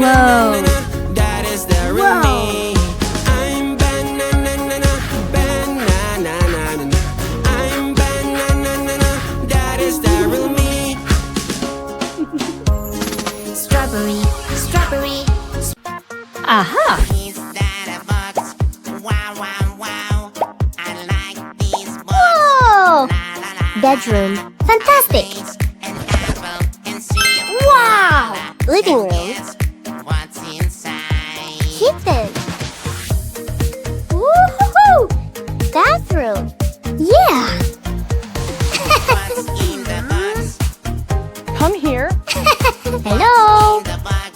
Whoa. That is the real me. I'm banana, banana. I'm banana. That is the real me. Strawberry, strawberry. Aha. Is that a box? Wow, wow, wow. I like this box. Whoa. La, la, la, Bedroom. la. Fantastic. An apple and seal. Wow. Living room. Guess what's inside? Kitchen. Woohoo. Bathroom. Yeah. What's in the box? Come here. Hello. In the box.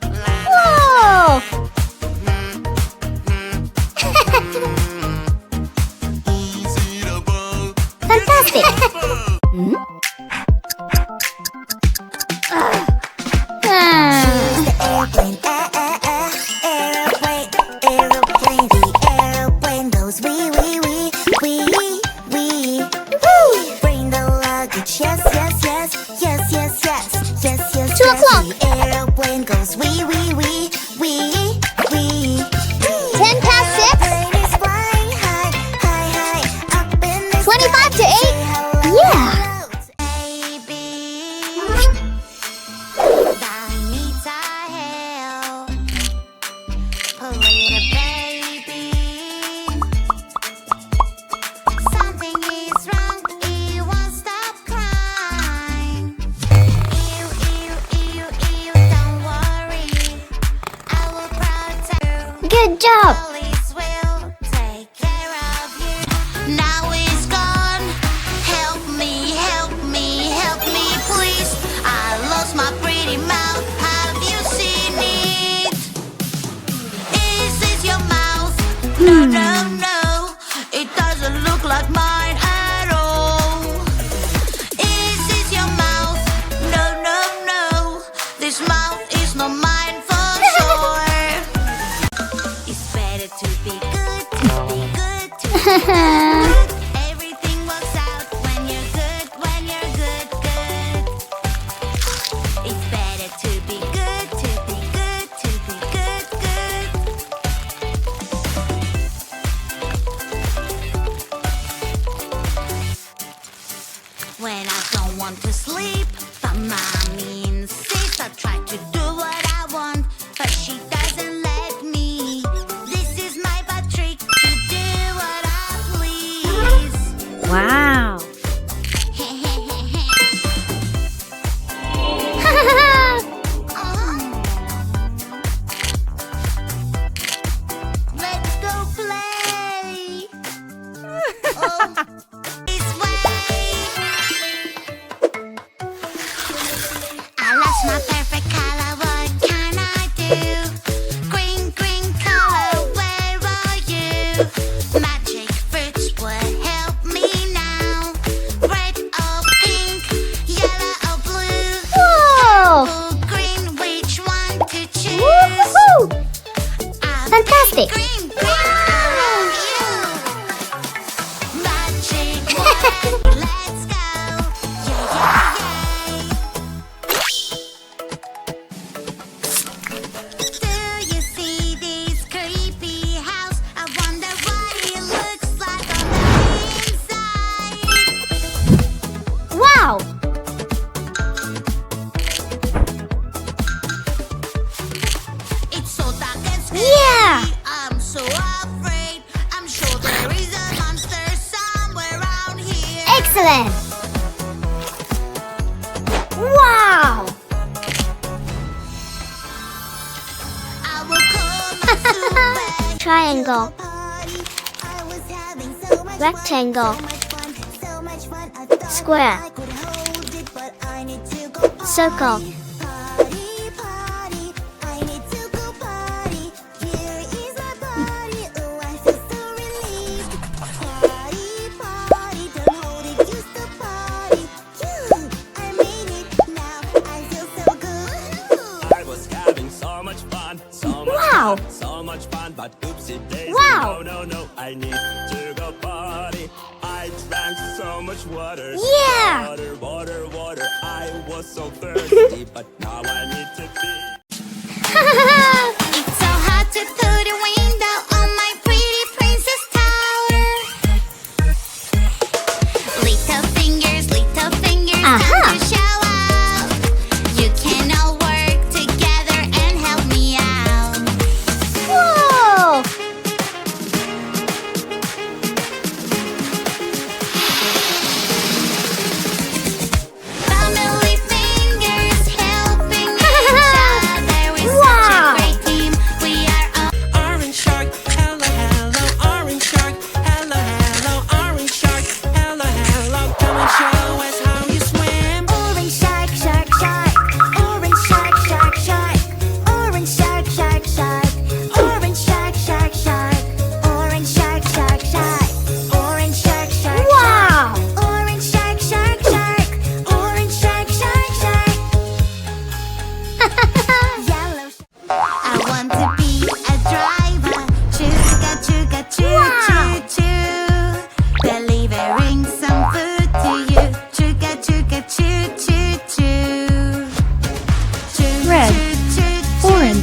La, Whoa. Easy to bug. Fantastic. Hmm? Airplane, airplane, airplane. The airplane goes wee, wee, wee, wee, wee. Woo! Bring the luggage, yes, yes, yes, yes, yes, yes, yes, yes. 2 o'clock. The airplane goes wee, wee, wee, wee, wee. 10 past 6. Airplane is flying high, high, high, up in the 25 to sky. 8. Say hello, Yeah. hello to baby. That needs our help. Little baby, something is wrong. He won't stop crying. Ew, ew, ew, ew. Don't worry, I will protect you. Good job. Police will take care of you. Now he's gone. Help me, help me, help me, please. I lost my pretty mouth. Have you seen it? Is this your mouth? No, no, no. It doesn't look like mine at all. Is this your mouth? No, no, no. This mouth is not mine for sure. It's better to be good, to be good, to be good. Everything works out when you're good, when you're good, good. It's better to be good, to be good, to be good, good. When I don't want to sleep, but mommy insists, I try to do what I want, but she doesn't let me. This is my bad trick to do what I please. Wow. Let's go play. Oh, this way. I lost my perfect color. What can I do? Green, green color. Where are you? Magic fruits would help me now. Red or pink, yellow or blue. Whoa. Blue, green, which one to choose? Woohoo. I'll Fantastic. green, green, I love you. Magic wand, let's go. Yay, yay, yay. Do you see this creepy house? I wonder what it looks like on the inside. Wow. It's so dark and scary. Yeah. I'm so afraid. I'm sure there is a monster somewhere around here. Excellent. Wow. I will call my super Triangle. party. I was having so much Rectangle. fun, so much fun. I thought Square. I could hold it, but I need to go party. Circle. Party, party. I need to go party. Here is my party. Oh, I feel so relieved. Party, party. Don't hold it, just a party. Phew, I made it. Now I feel so good. I was having so much fun, so much Wow. fun, so much fun, but oopsie daisy. Wow. No, no, no, I need to go party. I drank so much water. Yeah. Water, water, water. I was so thirsty, but now I need to pee.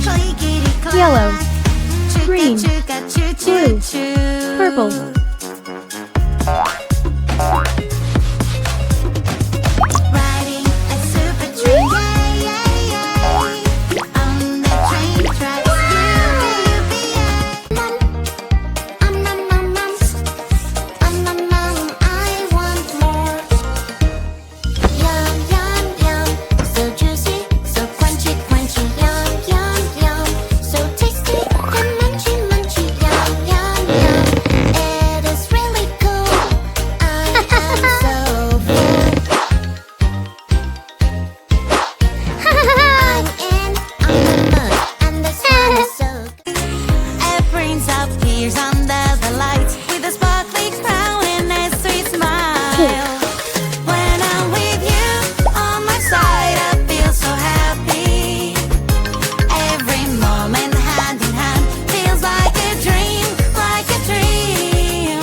orange, yellow, green, blue, purple. Riding a super train, yay, yay, yay. On the train tracks, I want more. Yum, yum, yum, so juicy, so crunchy, crunchy. Yum, yum, yum, so tasty and munchy, munchy. Yum, yum, yum, it is really cool. I am so full. I'm in on the mood, and this one is so good. A prince appears under the lights with a sparkly crown and a sweet smile. When I'm with you on my side, I feel so happy. Every moment hand in hand feels like a dream, like a dream.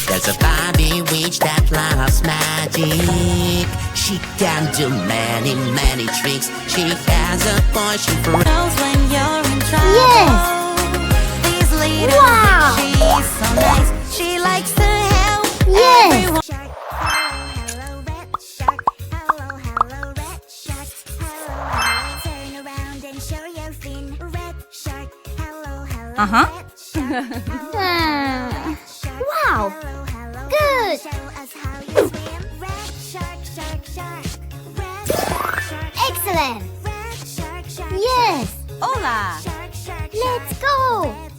There's a Barbie witch that loves magic. She can do many, many tricks. She has a portion for Knows when you're in trouble. Yes. This little Wow. bitch, she's so nice. She likes to help Yes. everyone. Shark, hello, red shark. Hello, hello, red shark. Hello, hello. Turn around and show your fin. Red shark. Hello, hello, red shark. Wow. Hello, hello. Good. Show us how you swim. Red shark, shark, shark. Red shark, shark. Excellent. Red shark, shark. Yes. Hola. Shark, shark, shark. Let's go. Red